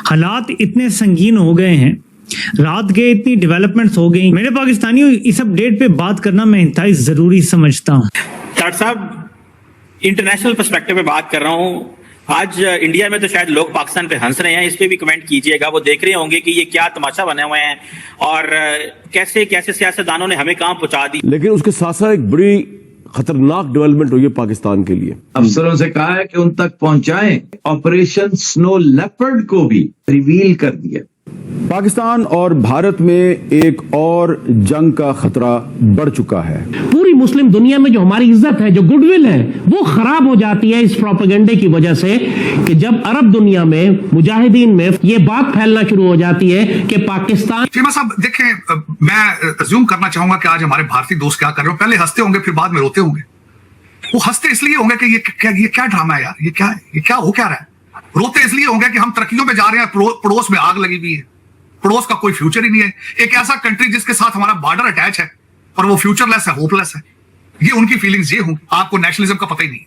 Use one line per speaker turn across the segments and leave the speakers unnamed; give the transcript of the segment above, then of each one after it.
हालात इतने संगीन हो गए हैं, रात गए इतनी डेवलपमेंट्स हो गई। मेरे पाकिस्तानियों, इस अपडेट पे बात करना मैं इंतहाई जरूरी समझता हूँ।
डॉक्टर साहब, इंटरनेशनल पर्सपेक्टिव पे बात कर रहा हूँ। आज इंडिया में तो शायद लोग पाकिस्तान पे हंस रहे हैं, इस पे भी कमेंट कीजिएगा। वो देख रहे होंगे कि ये क्या तमाशा बने हुए हैं और कैसे कैसे सियासतदानों ने हमें कहां पहुंचा दी।
लेकिन उसके साथ साथ एक बड़ी खतरनाक डेवलपमेंट हुई है पाकिस्तान के लिए।
अफसरों से कहा है कि उन तक पहुंचाएं। ऑपरेशन स्नो लेपर्ड को भी रिवील कर दिया।
पाकिस्तान और भारत में एक और जंग का खतरा बढ़ चुका है।
पूरी मुस्लिम दुनिया में जो हमारी इज्जत है, जो गुडविल है, वो खराब हो जाती है इस प्रोपेगेंडे की वजह से कि जब अरब दुनिया में मुजाहिदीन में ये बात फैलना शुरू हो जाती है कि पाकिस्तान।
फीमा साहब देखें, मैं अज्यूम करना चाहूंगा कि आज हमारे भारतीय दोस्त क्या कर रहे हो। पहले हंसते होंगे, फिर बाद में रोते होंगे। वो हंसते इसलिए होंगे कि ये क्या ड्रामा है यार, ये क्या हो क्या रहा है। रोते इसलिए होंगे कि हम तरक्कियों में जा रहे हैं, पड़ोस में आग लगी हुई है, पड़ोस का कोई फ्यूचर ही नहीं है। एक ऐसा कंट्री जिसके साथ हमारा बॉर्डर अटैच है और वो फ्यूचरलेस है, होपलेस है। ये उनकी फीलिंग्स ये होंगी। आपको नेशनलिज्म का पता ही नहीं।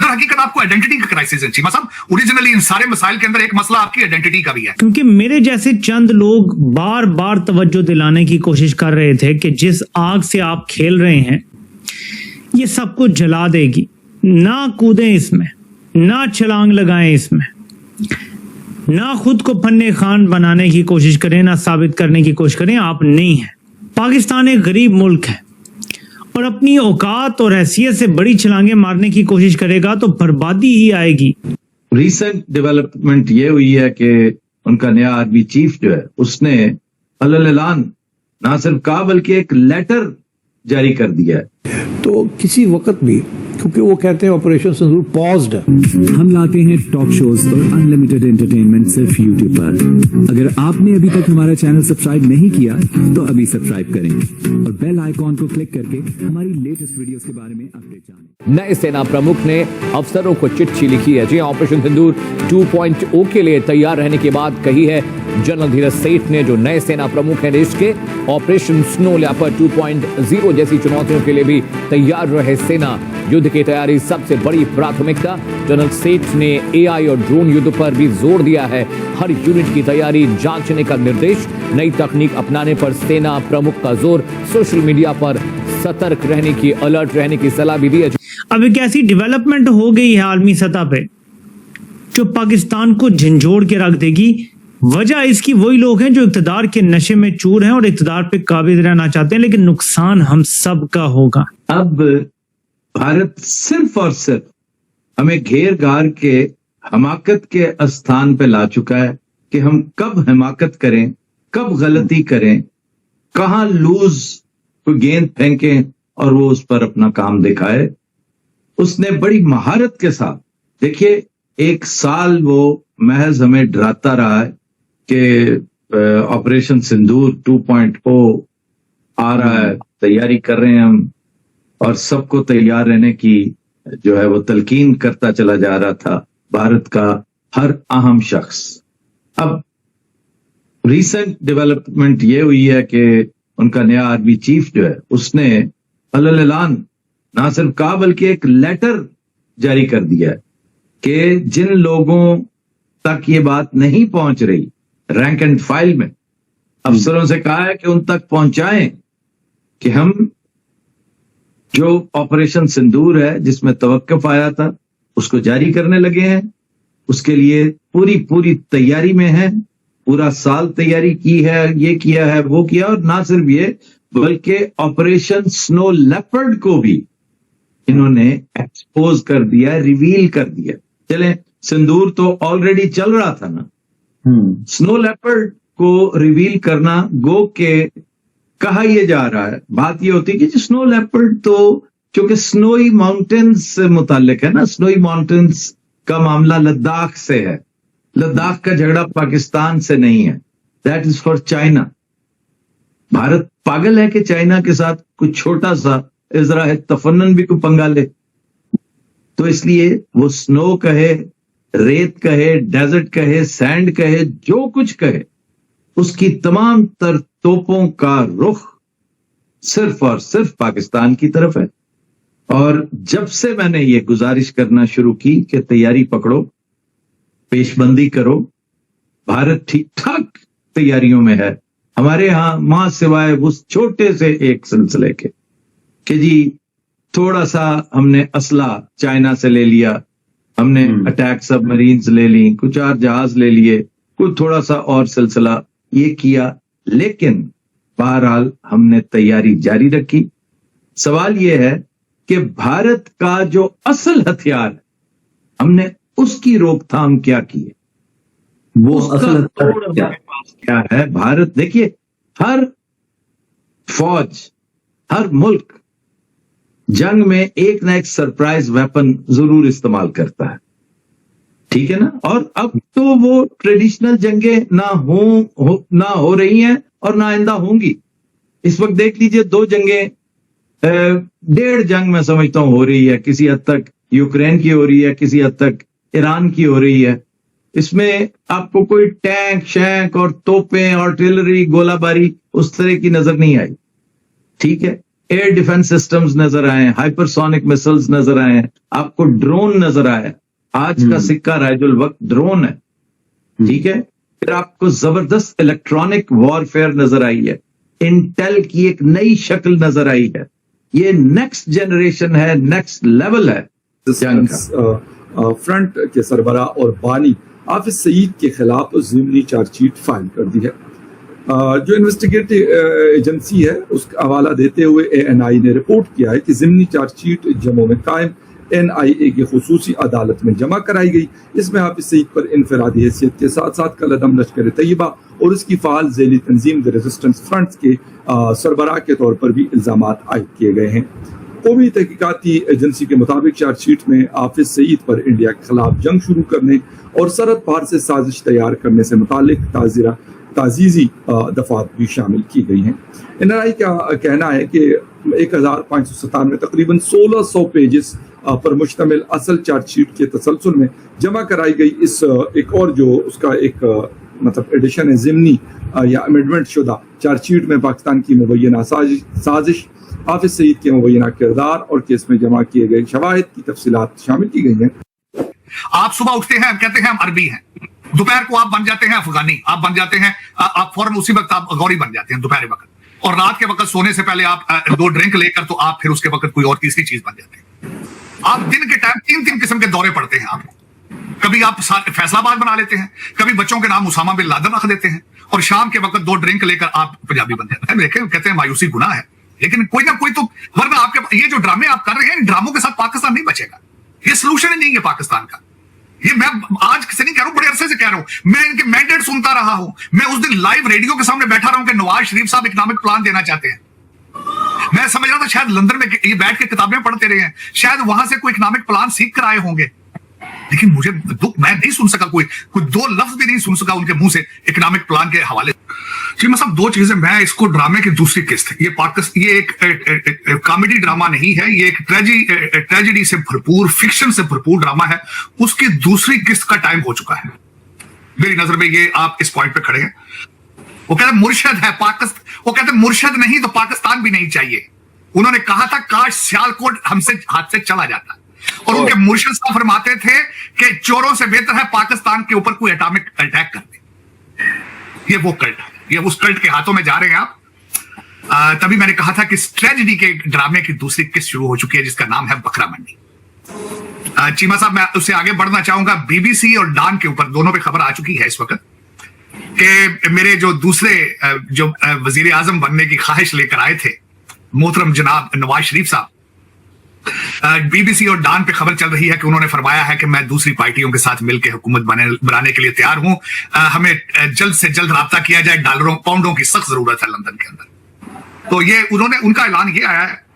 दर हकीकत आपको आइडेंटिटी का क्राइसिस है चीमा साहब। ओरिजिनली इन सारे मसाइल के अंदर एक मसला आपकी आइडेंटिटी का भी है।
क्योंकि मेरे जैसे चंद लोग बार बार तवज्जो दिलाने की कोशिश कर रहे थे कि जिस आग से आप खेल रहे हैं ये सबको जला देगी, ना कूदें इसमें, ना छलांग लगाएं इसमें, ना खुद को फन्ने खान बनाने की कोशिश करें, ना साबित करने की कोशिश करें आप नहीं हैं। पाकिस्तान एक गरीब मुल्क है और अपनी औकात और हैसियत से बड़ी छलांगे मारने की कोशिश करेगा तो बर्बादी ही आएगी।
रीसेंट डेवलपमेंट ये हुई है कि उनका नया आर्मी चीफ जो है उसने अलल-ऐलान ना सिर्फ कहा बल्कि एक लेटर जारी कर दिया है।
तो किसी वक्त भी, क्योंकि वो कहते हैं ऑपरेशन सिंदूर पॉज्ड है,
हम लाते हैं टॉक शोज और अनलिमिटेड एंटरटेनमेंट सिर्फ यूट्यूब पर। अगर आपने अभी तक हमारा चैनल सब्सक्राइब नहीं किया तो अभी सब्सक्राइब करें और बेल आइकॉन को क्लिक करके हमारी लेटेस्ट वीडियोस के बारे में अपडेट जानें।
नए सेना प्रमुख ने अफसरों को चिट्ठी लिखी है। जी ऑपरेशन सिंदूर 2.0 के लिए तैयार रहने के बाद कही है जनरल धीरज सेठ ने, जो नए सेना प्रमुख हैं देश के। ऑपरेशन स्नो लेपर्ड 2.0 जैसी चुनौतियों के लिए भी तैयार रहे सेना। युद्ध की तैयारी सबसे बड़ी प्राथमिकता। जनरल सेठ ने एआई और ड्रोन युद्ध पर भी जोर दिया है। हर यूनिट की तैयारी जांचने का निर्देश। नई तकनीक अपनाने पर सेना प्रमुख का जोर। सोशल मीडिया पर सतर्क रहने की, अलर्ट रहने की सलाह भी दी है।
अब एक ऐसी डेवलपमेंट हो गई है आलमी सतह पे जो पाकिस्तान को झंझोड़ के रख देगी। वजह इसकी वही लोग हैं जो इक्तदार के नशे में चूर हैं और इक्तदार पे काबिज रहना चाहते हैं, लेकिन नुकसान हम सब का होगा।
अब भारत सिर्फ और सिर्फ हमें घेर घार के हमाकत के स्थान पे ला चुका है कि हम कब हमाकत करें, कब गलती करें, कहां लूज कोई गेंद फेंकें और वो उस पर अपना काम दिखाए। उसने बड़ी महारत के साथ, देखिए, एक साल वो महज हमें डराता रहा है कि ऑपरेशन सिंदूर 2.0 आ रहा है, तैयारी कर रहे हैं हम, और सबको तैयार रहने की जो है वो तलकीन करता चला जा रहा था भारत का हर अहम शख्स। अब रीसेंट डेवलपमेंट ये हुई है कि उनका नया आर्मी चीफ जो है उसने अलल-ऐलान ना सिर्फ कहा बल्कि एक लेटर जारी कर दिया है कि जिन लोगों तक ये बात नहीं पहुंच रही रैंक एंड फाइल में, अफसरों से कहा है कि उन तक पहुंचाएं कि हम जो ऑपरेशन सिंदूर है जिसमें तवक्कुफ आया था उसको जारी करने लगे हैं। उसके लिए पूरी तैयारी में है। पूरा साल तैयारी की है, ये किया है, वो किया, और ना सिर्फ ये बल्कि ऑपरेशन स्नो लेपर्ड को भी इन्होंने एक्सपोज कर दिया, रिवील कर दिया। चलें, सिंदूर तो ऑलरेडी चल रहा था ना, स्नो लेपर्ड को रिवील करना गो के कहा यह जा रहा है। बात यह होती है कि स्नो लेपर्ड तो चूंकि स्नोई माउंटेन्स से मुतालिक है ना, स्नोई माउंटेन्स का मामला लद्दाख से है। लद्दाख का झगड़ा पाकिस्तान से नहीं है, that is for China. Bharat पागल है कि चाइना के साथ कुछ छोटा सा इजरा है तफन्नन भी कोई पंगा ले, तो इसलिए वो स्नो कहे, रेत कहे, डेजर्ट कहे, सैंड कहे, जो कुछ कहे, उसकी तमाम तर तोपों का रुख सिर्फ और सिर्फ पाकिस्तान की तरफ है। और जब से मैंने ये गुजारिश करना शुरू की कि तैयारी पकड़ो, पेशबंदी करो, भारत ठीक ठाक तैयारियों में है। हमारे यहाँ मां सिवाय उस छोटे से एक सिलसिले के कि जी थोड़ा सा हमने असला चाइना से ले लिया, हमने अटैक सबमरीन्स ले ली, कुछ और जहाज ले लिए, कुछ थोड़ा सा और सिलसिला ये किया, लेकिन बहरहाल हमने तैयारी जारी रखी। सवाल ये है कि भारत का जो असल हथियार है हमने उसकी रोकथाम क्या की है,
वो असल हथियार
क्या है। भारत देखिए, हर फौज, हर मुल्क जंग में एक ना एक सरप्राइज वेपन जरूर इस्तेमाल करता है, ठीक है ना। और अब तो वो ट्रेडिशनल जंगें ना हो रही हैं और ना आइंदा होंगी। इस वक्त देख लीजिए 2 जंगें, 1.5 जंग मैं समझता हूं हो रही है, किसी हद तक यूक्रेन की हो रही है, किसी हद तक ईरान की हो रही है। इसमें आपको कोई टैंक शैंक और तोपें, आर्टिलरी, गोलाबारी उस तरह की नजर नहीं आई, ठीक है। एयर डिफेंस सिस्टम्स नजर आए, हाइपरसोनिक मिसाइल्स नजर आए, आपको ड्रोन नजर आए। आज का सिक्का राइजुल वक्त ड्रोन है, ठीक है। फिर आपको जबरदस्त इलेक्ट्रॉनिक वॉरफेयर नजर आई है, इंटेल की एक नई शक्ल नजर आई है। ये नेक्स्ट जनरेशन है, नेक्स्ट लेवल है।
फ्रंट के सरबरा और बानी हाफिज सईद के खिलाफ ज़िमनी चार्जशीट फाइल कर दी है। जो इन्वेस्टिगेटिव एजेंसी है उसका हवाला देते हुए ANI ने रिपोर्ट किया है कि ज़िमनी चार्जशीट जम्मू में कायम NIA की खुसूसी अदालत में जमा कराई गई। इसमें हाफिज सईद पर इनफरादी हैसियत के साथ साथ कलअदम लश्कर तैयबा और उसकी फ़ाल ज़ैली तंजीम द रेजिस्टेंस फ्रंट के सरबराह के तौर पर भी इल्ज़ामात आयद किए गए हैं। कौमी तहकीकाती एजेंसी के मुताबिक चार्जशीट में हाफिज सईद पर इंडिया के खिलाफ जंग शुरू करने और सरहद पार से साजिश तैयार करने से मुतालिक ताज़ीज़ी दफात भी शामिल की गई हैं। NRI का कहना है कि 1597 तकरीबन 1600 पेजेस पर मुश्तमिल असल चार्जशीट के तसलसल में जमा कराई गई इस एक और जो उसका एक मतलब एडिशन है ज़िमनी या अमेंडमेंट शुदा चार्जशीट में पाकिस्तान की मुबैना साजिश, हाफिज सईद के मुबैना किरदार और केस में जमा किए गए शवाहिद की तफसीलात शामिल की गई हैं।
आप सुबह उठते हैं, कहते हैं हम अरबी हैं, दोपहर को आप बन जाते हैं अफगानी, आप बन जाते हैं, आप फौरन उसी वक्त आप गौरी बन जाते हैं दोपहर वक्त, और रात के वक्त सोने से पहले आप 2 ड्रिंक लेकर तो आप फिर उसके वक्त कोई और तीसरी चीज बन जाते हैं। आप दिन के टाइम 3 किस्म के दौरे पड़ते हैं आपको। कभी आप फैसलाबाद बना लेते हैं, कभी बच्चों के नाम उसामा बिन लादेन रख देते हैं, और शाम के वक्त 2 ड्रिंक लेकर आप पंजाबी बन जाते हैं। देखें, कहते हैं मायूसी गुनाह है, लेकिन कोई ना कोई तो, वरना आपके ये जो ड्रामे आप कर रहे हैं, ड्रामों के साथ पाकिस्तान नहीं बचेगा। ये सोल्यूशन ही नहीं है पाकिस्तान का। ये मैं आज से नहीं कह रहा हूं, बड़े अरसे से कह रहा हूं। मैं इनके मैंडेट सुनता रहा हूं। मैं उस दिन लाइव रेडियो के सामने बैठा रहा हूं कि नवाज शरीफ साहब इकोनॉमिक प्लान देना चाहते हैं। मैं समझ रहा था शायद लंदन में ये बैठ के किताबें पढ़ते रहे हैं, शायद वहां से कोई इकोनॉमिक प्लान सीख कर आए होंगे, लेकिन मुझे दुख, मैं नहीं सुन सका, कोई 2 लफ्ज भी नहीं सुन सका उनके मुंह से इकोनॉमिक प्लान के हवाले। जी मतलब 2 चीजें, मैं इसको ड्रामे की दूसरी किस्त, ये पाकिस्तान, ये एक कॉमेडी ड्रामा नहीं है, ये एक ट्रेजेडी से भरपूर, फिक्शन से भरपूर ड्रामा है। उसकी दूसरी किस्त का टाइम हो चुका है मेरी नजर में। ये आप इस पॉइंट पे खड़े हैं। वो कहते मुर्शद है पाकिस्तान, वो कहते मुर्शद नहीं तो पाकिस्तान भी नहीं चाहिए। उन्होंने कहा था काश सियालकोट हमसे हाथ से चला जाता, और उनके मुर्शद साहब फरमाते थे कि चोरों से बेहतर है पाकिस्तान के ऊपर कोई एटॉमिक अटैक कर दे। ये वो कल्ट है, ये उस कल्ट के हाथों में जा रहे हैं आप। तभी मैंने कहा था कि ट्रेजेडी के ड्रामे की दूसरी किस्त शुरू हो चुकी है, जिसका नाम है बकरा मंडी। चीमा साहब, मैं उससे आगे बढ़ना चाहूंगा। BBC और डॉन के ऊपर दोनों पे खबर आ चुकी है इस वक्त कि मेरे जो दूसरे जो वजीर आजम बनने की ख्वाहिश लेकर आए थे, मोहतरम जनाब नवाज शरीफ साहब, BBC और डॉन पे खबर चल रही है कि उन्होंने फरमाया है कि मैं दूसरी पार्टियों के साथ मिलकर हुकूमत बनाने के लिए तैयार हूं। हमें जल्द से जल्द राब्ता किया जाए, डॉलरों पाउंडों की सख्त जरूरत है लंदन के अंदर। तो ये उनका ऐलान ये आया है।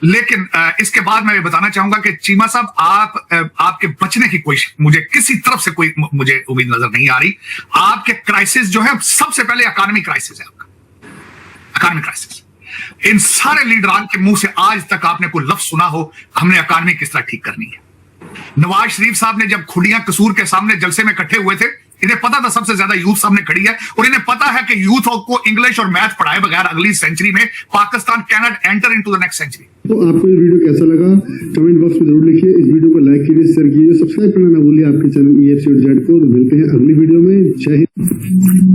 लेकिन इसके बाद मैं ये बताना चाहूंगा कि चीमा साहब, आपके बचने की कोई, मुझे किसी तरफ से कोई मुझे उम्मीद नजर नहीं आ रही। आपके क्राइसिस जो है, सबसे पहले इकॉनमी क्राइसिस है आपका, इकॉनमी क्राइसिस। इन सारे लीडरान के मुंह से आज तक आपने कोई लफ्ज सुना हो हमने इकॉनमी किस तरह ठीक करनी है? नवाज शरीफ साहब ने जब खुलियां कसूर के सामने जलसे में इकट्ठे हुए थे, इन्हें पता था सबसे ज्यादा यूथ सामने खड़ी है, और इन्हें पता है कि यूथ को इंग्लिश और मैथ पढ़ाए बगैर अगली सेंचुरी में Pakistan cannot enter into the next century.
तो आपको ये वीडियो कैसा लगा कमेंट बॉक्स में जरूर लिखिए, इस वीडियो को लाइक कीजिए, शेयर कीजिए, सब्सक्राइब करना ना भूलिए आपके चैनल EFC और जेड को। तो मिलते हैं अगली वीडियो में। जय हिंद।